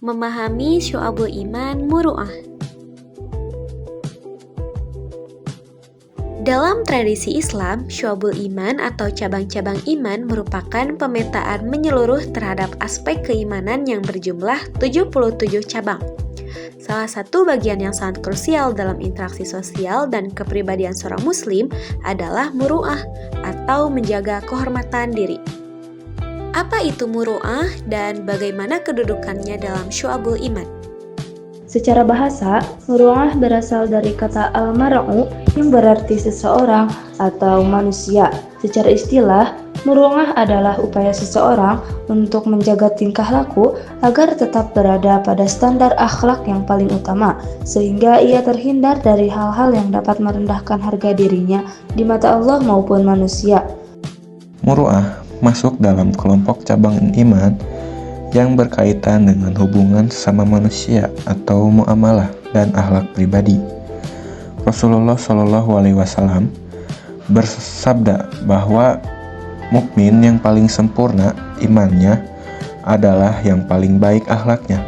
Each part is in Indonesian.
Memahami syu'abul iman muru'ah. Dalam tradisi Islam, syu'abul iman atau cabang-cabang iman merupakan pemetaan menyeluruh terhadap aspek keimanan yang berjumlah 77 cabang. Salah satu bagian yang sangat krusial dalam interaksi sosial dan kepribadian seorang muslim adalah muru'ah atau menjaga kehormatan diri. Apa itu muru'ah dan bagaimana kedudukannya dalam syu'abul iman? Secara bahasa, muru'ah berasal dari kata al-mar'u yang berarti seseorang atau manusia. Secara istilah, muru'ah adalah upaya seseorang untuk menjaga tingkah laku agar tetap berada pada standar akhlak yang paling utama, sehingga ia terhindar dari hal-hal yang dapat merendahkan harga dirinya di mata Allah maupun manusia. Muru'ah masuk dalam kelompok cabang iman yang berkaitan dengan hubungan sesama manusia atau muamalah dan akhlak pribadi. Rasulullah Shallallahu Alaihi Wasallam bersabda bahwa mukmin yang paling sempurna imannya adalah yang paling baik akhlaknya.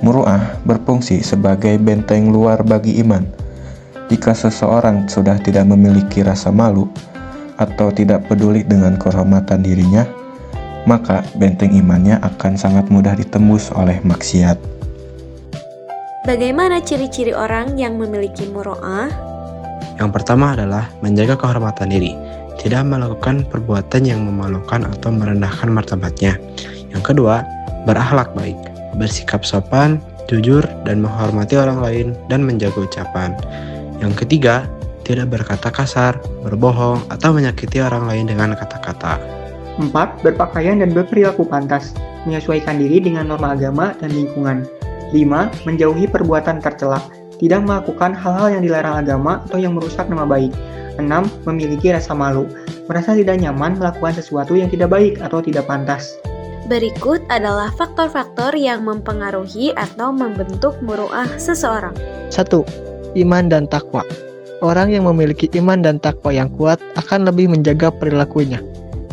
Muru'ah berfungsi sebagai benteng luar bagi iman. Jika seseorang sudah tidak memiliki rasa malu atau tidak peduli dengan kehormatan dirinya, maka benteng imannya akan sangat mudah ditembus oleh maksiat. Bagaimana ciri-ciri orang yang memiliki muru'ah? Yang pertama adalah menjaga kehormatan diri, tidak melakukan perbuatan yang memalukan atau merendahkan martabatnya. Yang kedua, berakhlak baik, bersikap sopan, jujur, dan menghormati orang lain dan menjaga ucapan. Yang ketiga, tidak berkata kasar, berbohong, atau menyakiti orang lain dengan kata-kata. 4. Berpakaian dan berperilaku pantas, menyesuaikan diri dengan norma agama dan lingkungan. 5. Menjauhi perbuatan tercela, tidak melakukan hal-hal yang dilarang agama atau yang merusak nama baik. 6. Memiliki rasa malu, merasa tidak nyaman melakukan sesuatu yang tidak baik atau tidak pantas. Berikut adalah faktor-faktor yang mempengaruhi atau membentuk muru'ah seseorang. 1. Iman dan takwa. Orang yang memiliki iman dan takwa yang kuat akan lebih menjaga perilakunya.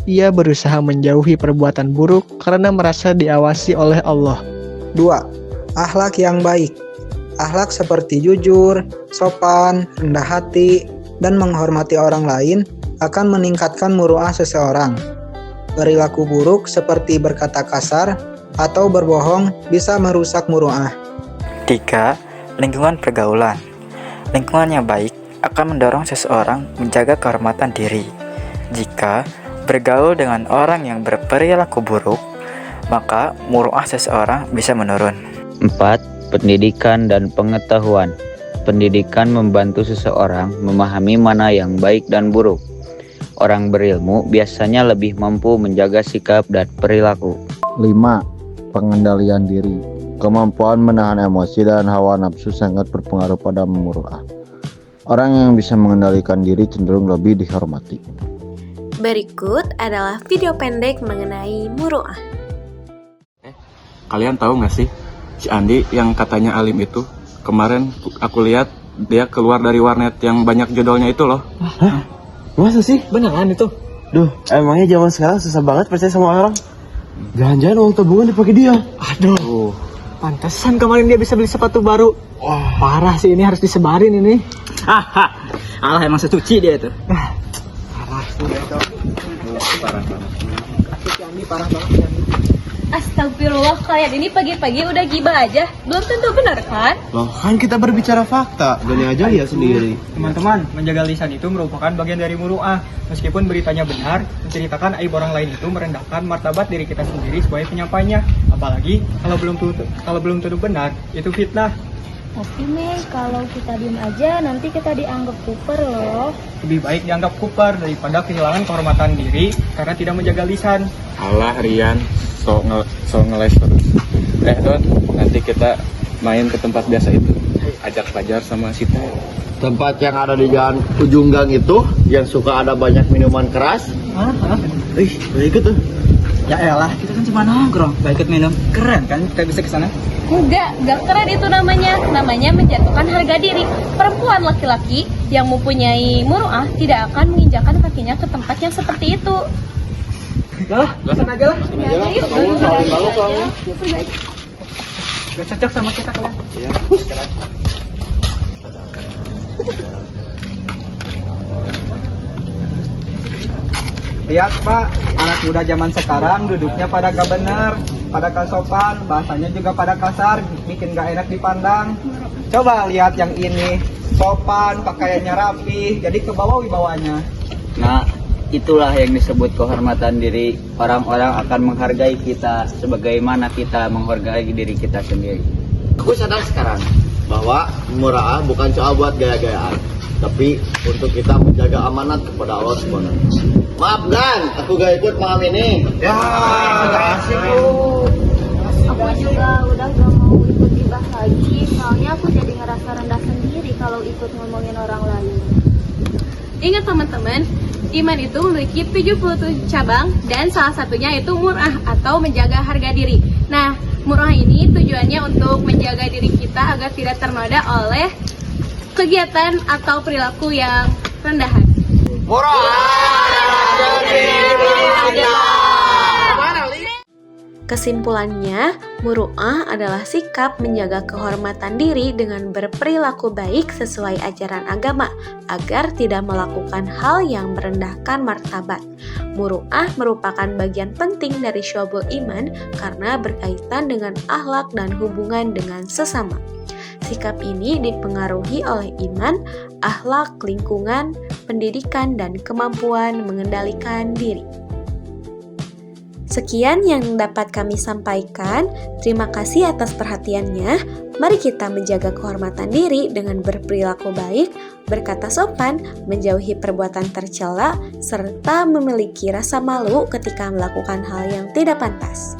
Ia berusaha menjauhi perbuatan buruk karena merasa diawasi oleh Allah. 2. Akhlak yang baik. Akhlak seperti jujur, sopan, rendah hati, dan menghormati orang lain akan meningkatkan muru'ah seseorang. Perilaku buruk seperti berkata kasar atau berbohong bisa merusak muru'ah. 3. Lingkungan pergaulan. Lingkungan yang baik akan mendorong seseorang menjaga kehormatan diri. Jika bergaul dengan orang yang berperilaku buruk, maka muru'ah seseorang bisa menurun. 4. Pendidikan dan pengetahuan. Pendidikan membantu seseorang memahami mana yang baik dan buruk. Orang berilmu biasanya lebih mampu menjaga sikap dan perilaku. 5. Pengendalian diri. Kemampuan menahan emosi dan hawa nafsu sangat berpengaruh pada muru'ah. Orang yang bisa mengendalikan diri cenderung lebih dihormati. Berikut adalah video pendek mengenai muru'ah. Kalian tahu nggak sih, si Andi yang katanya alim itu, kemarin aku lihat dia keluar dari warnet yang banyak judolnya itu loh. Hah? Masa sih? Beneran itu? Duh, emangnya zaman sekarang susah banget percaya sama orang. Jangan-jangan uang tabungan dipakai dia. Aduh, pantesan kemarin dia bisa beli sepatu baru. Wah, parah sih, ini harus disebarin ini. Alah, emang secuci dia itu. Parah banget. Astagfirullah, kalian ini pagi-pagi udah gibah aja. Belum tentu benar kan? Loh, kan kita berbicara fakta. Gani aja lihat sendiri. Teman-teman, menjaga lisan itu merupakan bagian dari muru'ah. Meskipun beritanya benar, menceritakan aib orang lain itu merendahkan martabat diri kita sendiri sebagai penyampainya. Apalagi kalau belum tentu benar, itu fitnah. Tapi Mei, kalau kita diem aja nanti kita dianggap kuper loh. Lebih baik dianggap kuper daripada kehilangan kehormatan diri karena tidak menjaga lisan. Alah Rian, so ngeles terus. Don, nanti kita main ke tempat biasa itu. Ajak Fajar sama Sita. Tempat yang ada di jalan ujung gang itu, yang suka ada banyak minuman keras. Boleh ikut tuh. Ya elah, kita kan cuma nongkrong, gak ikut minum. Keren kan kita bisa kesana? Gak keren itu namanya. Namanya menjatuhkan harga diri. Perempuan laki-laki yang mempunyai muru'ah tidak akan menginjakan kakinya ke tempat yang seperti itu. Lah, kesana aja lah. Ya, yuk. Gak cocok sama kita kalian. Iya. Lihat Pak, anak muda zaman sekarang duduknya pada gak bener, pada kasopan, bahasanya juga pada kasar, bikin gak enak dipandang. Coba lihat yang ini, sopan, pakaiannya rapi, jadi kebawa wibawanya. Nah, itulah yang disebut kehormatan diri. Orang-orang akan menghargai kita sebagaimana kita menghargai diri kita sendiri. Aku sadar sekarang bahwa mura'ah bukan soal buat gaya-gayaan, tapi untuk kita menjaga amanat kepada Allah SWT. Maaf Dan, aku gak ikut malam ini. Ya, gak asik lu. Aku juga udah gak mau ikut ibah lagi, soalnya aku jadi ngerasa rendah sendiri kalau ikut ngomongin orang lain. Ingat teman-teman, iman itu memiliki 77 cabang dan salah satunya itu mur'ah atau menjaga harga diri. Nah, mur'ah ini tujuannya untuk menjaga diri kita agar tidak ternoda oleh kegiatan atau perilaku yang rendahan. Kesimpulannya, muru'ah adalah sikap menjaga kehormatan diri dengan berperilaku baik sesuai ajaran agama agar tidak melakukan hal yang merendahkan martabat. Muru'ah merupakan bagian penting dari syu'abul iman karena berkaitan dengan akhlak dan hubungan dengan sesama. Sikap ini dipengaruhi oleh iman, akhlak, lingkungan, pendidikan, dan kemampuan mengendalikan diri. Sekian yang dapat kami sampaikan. Terima kasih atas perhatiannya. Mari kita menjaga kehormatan diri dengan berperilaku baik, berkata sopan, menjauhi perbuatan tercela, serta memiliki rasa malu ketika melakukan hal yang tidak pantas.